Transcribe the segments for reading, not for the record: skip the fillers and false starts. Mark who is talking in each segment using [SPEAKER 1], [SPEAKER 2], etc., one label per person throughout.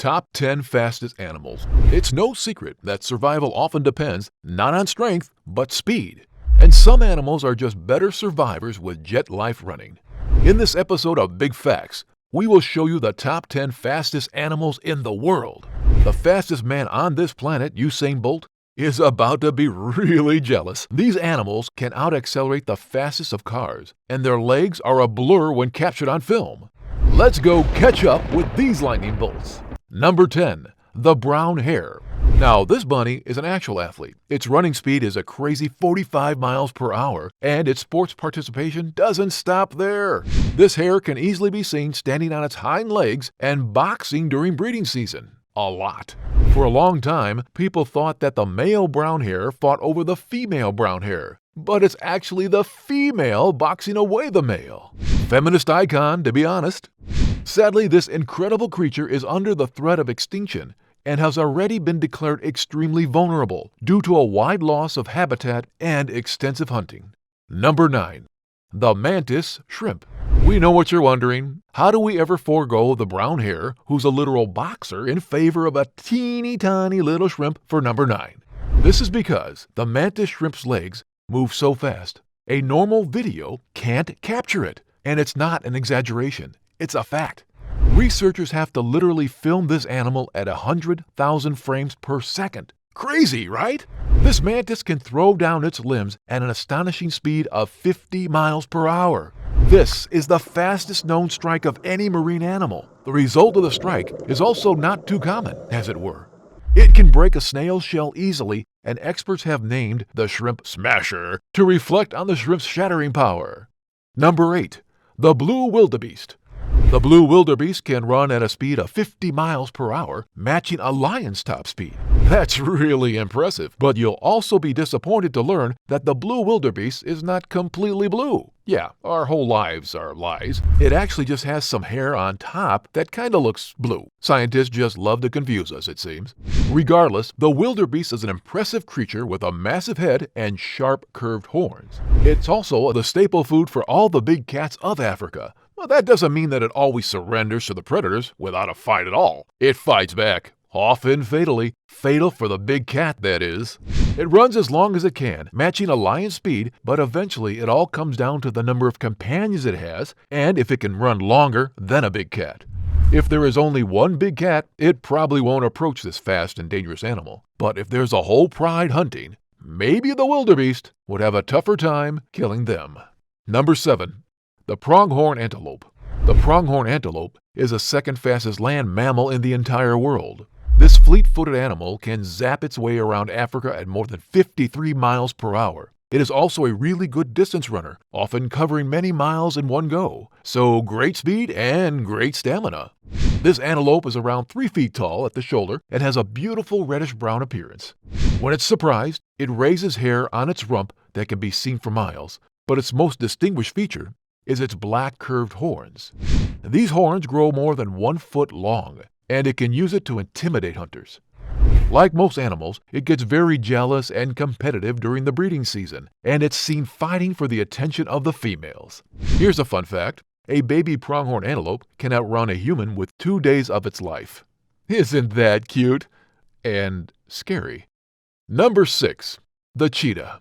[SPEAKER 1] Top 10 fastest animals. It's no secret that survival often depends not on strength, but speed. And some animals are just better survivors with jet life running. In this episode of Big Factz, we will show you the top 10 fastest animals in the world. The fastest man on this planet, Usain Bolt, is about to be really jealous. These animals can out-accelerate the fastest of cars, and their legs are a blur when captured on film. Let's go catch up with these lightning bolts. Number 10. The brown hare. Now, this bunny is an actual athlete. Its running speed is a crazy 45 miles per hour, and its sports participation doesn't stop there. This hare can easily be seen standing on its hind legs and boxing during breeding season. A lot. For a long time, people thought that the male brown hare fought over the female brown hare, but it's actually the female boxing away the male. Feminist icon, to be honest. Sadly, this incredible creature is under the threat of extinction and has already been declared extremely vulnerable due to a wide loss of habitat and extensive hunting. Number 9. The Mantis Shrimp. We know what you're wondering. How do we ever forego the brown hare, who's a literal boxer, in favor of a teeny tiny little shrimp for number 9? This is because the mantis shrimp's legs move so fast, a normal video can't capture it. And it's not an exaggeration, it's a fact. Researchers have to literally film this animal at 100,000 frames per second. Crazy, right? This mantis can throw down its limbs at an astonishing speed of 50 miles per hour. This is the fastest known strike of any marine animal. The result of the strike is also not too common, as it were. It can break a snail's shell easily, and experts have named the shrimp smasher to reflect on the shrimp's shattering power. Number 8. The blue wildebeest. The blue wildebeest can run at a speed of 50 miles per hour, matching a lion's top speed. That's really impressive, but you'll also be disappointed to learn that the blue wildebeest is not completely blue. Yeah, our whole lives are lies. It actually just has some hair on top that kinda looks blue. Scientists just love to confuse us, it seems. Regardless, the wildebeest is an impressive creature with a massive head and sharp curved horns. It's also the staple food for all the big cats of Africa. Well, that doesn't mean that it always surrenders to the predators without a fight at all. It fights back, often fatally. Fatal for the big cat, that is. It runs as long as it can, matching a lion's speed, but eventually it all comes down to the number of companions it has, and if it can run longer than a big cat. If there is only one big cat, it probably won't approach this fast and dangerous animal. But if there's a whole pride hunting, maybe the wildebeest would have a tougher time killing them. Number 7. The pronghorn antelope. The pronghorn antelope is the second fastest land mammal in the entire world. This fleet-footed animal can zap its way around Africa at more than 53 miles per hour. It is also a really good distance runner, often covering many miles in one go. So great speed and great stamina. This antelope is around 3 feet tall at the shoulder and has a beautiful reddish-brown appearance. When it's surprised, it raises hair on its rump that can be seen for miles, but its most distinguished feature is its black curved horns. These horns grow more than 1 foot long, and it can use it to intimidate hunters. Like most animals, it gets very jealous and competitive during the breeding season, and it's seen fighting for the attention of the females. Here's a fun fact. A baby pronghorn antelope can outrun a human with 2 days of its life. Isn't that cute? And scary. Number 6. The cheetah.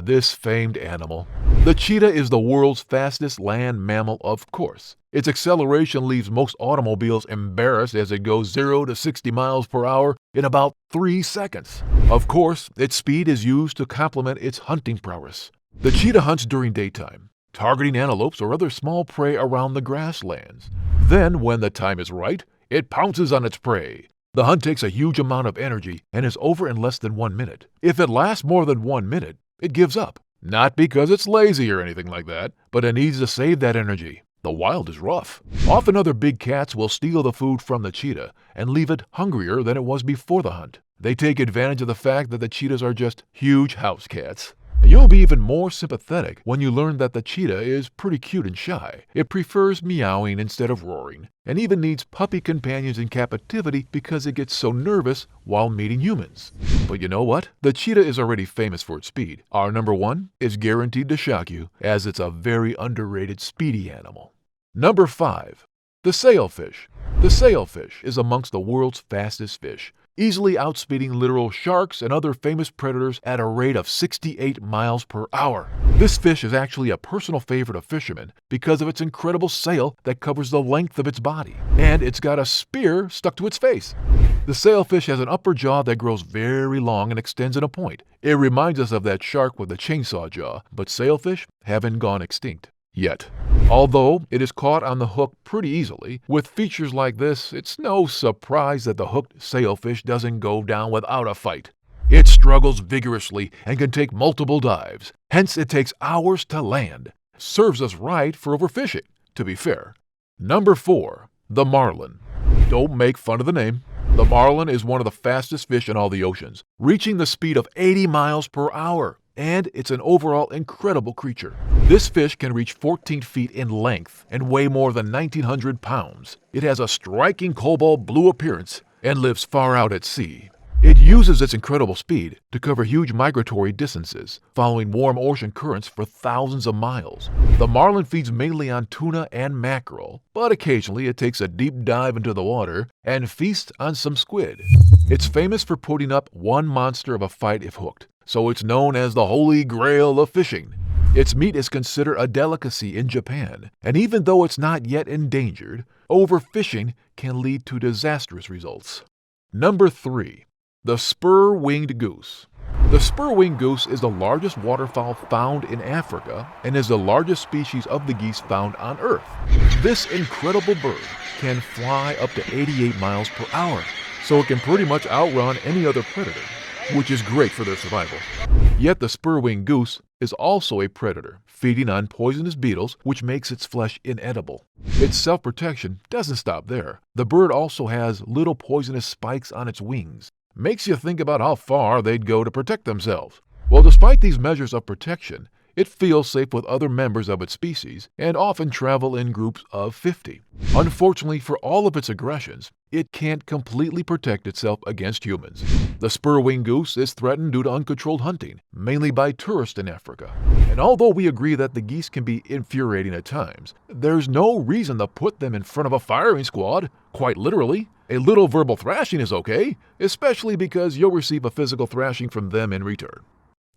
[SPEAKER 1] This famed animal. The cheetah is the world's fastest land mammal, of course. Its acceleration leaves most automobiles embarrassed as it goes 0 to 60 miles per hour in about 3 seconds. Of course, its speed is used to complement its hunting prowess. The cheetah hunts during daytime, targeting antelopes or other small prey around the grasslands. Then, when the time is right, it pounces on its prey. The hunt takes a huge amount of energy and is over in less than 1 minute. If it lasts more than 1 minute, it gives up. Not because it's lazy or anything like that, but it needs to save that energy. The wild is rough. Often other big cats will steal the food from the cheetah and leave it hungrier than it was before the hunt. They take advantage of the fact that the cheetahs are just huge house cats. You'll be even more sympathetic when you learn that the cheetah is pretty cute and shy. It prefers meowing instead of roaring, and even needs puppy companions in captivity because it gets so nervous while meeting humans. But you know what? The cheetah is already famous for its speed. Our number 1 is guaranteed to shock you, as it's a very underrated speedy animal. Number 5. The sailfish. The sailfish is amongst the world's fastest fish, easily outspeeding literal sharks and other famous predators at a rate of 68 miles per hour. This fish is actually a personal favorite of fishermen because of its incredible sail that covers the length of its body, and it's got a spear stuck to its face. The sailfish has an upper jaw that grows very long and extends in a point. It reminds us of that shark with the chainsaw jaw, but sailfish haven't gone extinct yet. Although it is caught on the hook pretty easily, with features like this, it's no surprise that the hooked sailfish doesn't go down without a fight. It struggles vigorously and can take multiple dives, hence it takes hours to land. Serves us right for overfishing, to be fair. Number 4. The marlin. Don't make fun of the name. The marlin is one of the fastest fish in all the oceans, reaching the speed of 80 miles per hour. And it's an overall incredible creature. This fish can reach 14 feet in length and weigh more than 1,900 pounds. It has a striking cobalt blue appearance and lives far out at sea. It uses its incredible speed to cover huge migratory distances, following warm ocean currents for thousands of miles. The marlin feeds mainly on tuna and mackerel, but occasionally it takes a deep dive into the water and feasts on some squid. It's famous for putting up one monster of a fight if hooked, so it's known as the Holy Grail of fishing. Its meat is considered a delicacy in Japan, and even though it's not yet endangered, overfishing can lead to disastrous results. Number 3. The spur-winged goose. The spur-winged goose is the largest waterfowl found in Africa and is the largest species of the geese found on Earth. This incredible bird can fly up to 88 miles per hour, so it can pretty much outrun any other predator, which is great for their survival. Yet the spur-winged goose is also a predator, feeding on poisonous beetles, which makes its flesh inedible. Its self-protection doesn't stop there. The bird also has little poisonous spikes on its wings. Makes you think about how far they'd go to protect themselves. Well, despite these measures of protection, it feels safe with other members of its species and often travel in groups of 50. Unfortunately, for all of its aggressions, it can't completely protect itself against humans. The spur-winged goose is threatened due to uncontrolled hunting, mainly by tourists in Africa. And although we agree that the geese can be infuriating at times, there's no reason to put them in front of a firing squad, quite literally. A little verbal thrashing is okay, especially because you'll receive a physical thrashing from them in return.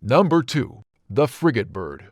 [SPEAKER 1] Number 2. The frigate bird.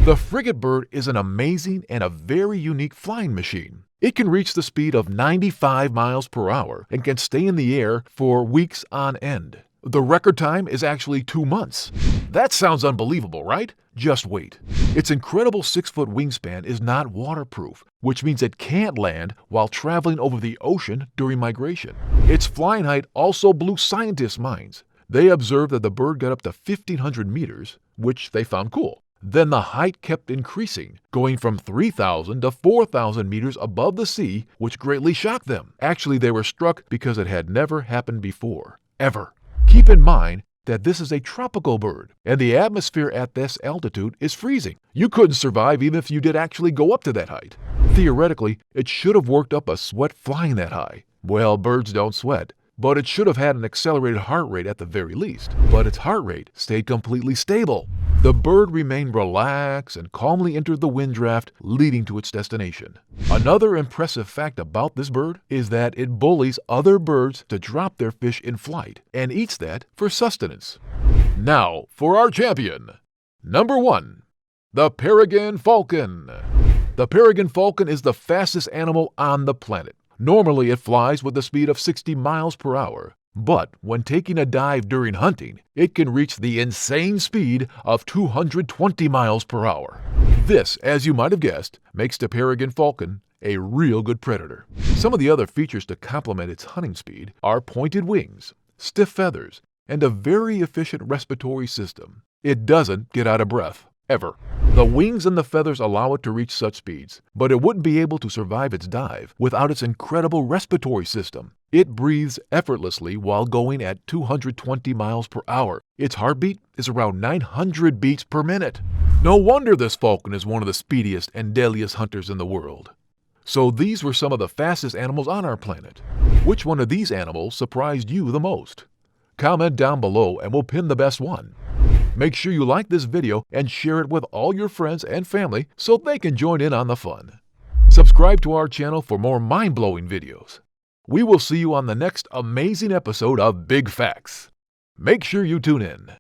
[SPEAKER 1] The frigate bird is an amazing and a very unique flying machine. It can reach the speed of 95 miles per hour and can stay in the air for weeks on end. The record time is actually 2 months. That sounds unbelievable, right? Just wait. Its incredible 6-foot wingspan is not waterproof, which means it can't land while traveling over the ocean during migration. Its flying height also blew scientists' minds. They observed that the bird got up to 1,500 meters, which they found cool. Then the height kept increasing, going from 3,000 to 4,000 meters above the sea, which greatly shocked them. Actually, they were struck because it had never happened before, ever. Keep in mind that this is a tropical bird, and the atmosphere at this altitude is freezing. You couldn't survive even if you did actually go up to that height. Theoretically, it should have worked up a sweat flying that high. Well, birds don't sweat, but it should have had an accelerated heart rate at the very least. But its heart rate stayed completely stable. The bird remained relaxed and calmly entered the wind draft, leading to its destination. Another impressive fact about this bird is that it bullies other birds to drop their fish in flight and eats that for sustenance. Now for our champion. Number 1. The paragon falcon. The paragon falcon is the fastest animal on the planet. Normally it flies with a speed of 60 miles per hour, but when taking a dive during hunting, it can reach the insane speed of 220 miles per hour. This, as you might have guessed, makes the paragon falcon a real good predator. Some of the other features to complement its hunting speed are pointed wings, stiff feathers, and a very efficient respiratory system. It doesn't get out of breath, ever. The wings and the feathers allow it to reach such speeds, but it wouldn't be able to survive its dive without its incredible respiratory system. It breathes effortlessly while going at 220 miles per hour. Its heartbeat is around 900 beats per minute. No wonder this falcon is one of the speediest and deadliest hunters in the world. So these were some of the fastest animals on our planet. Which one of these animals surprised you the most? Comment down below and we'll pin the best one. Make sure you like this video and share it with all your friends and family so they can join in on the fun. Subscribe to our channel for more mind-blowing videos. We will see you on the next amazing episode of Big Factz. Make sure you tune in.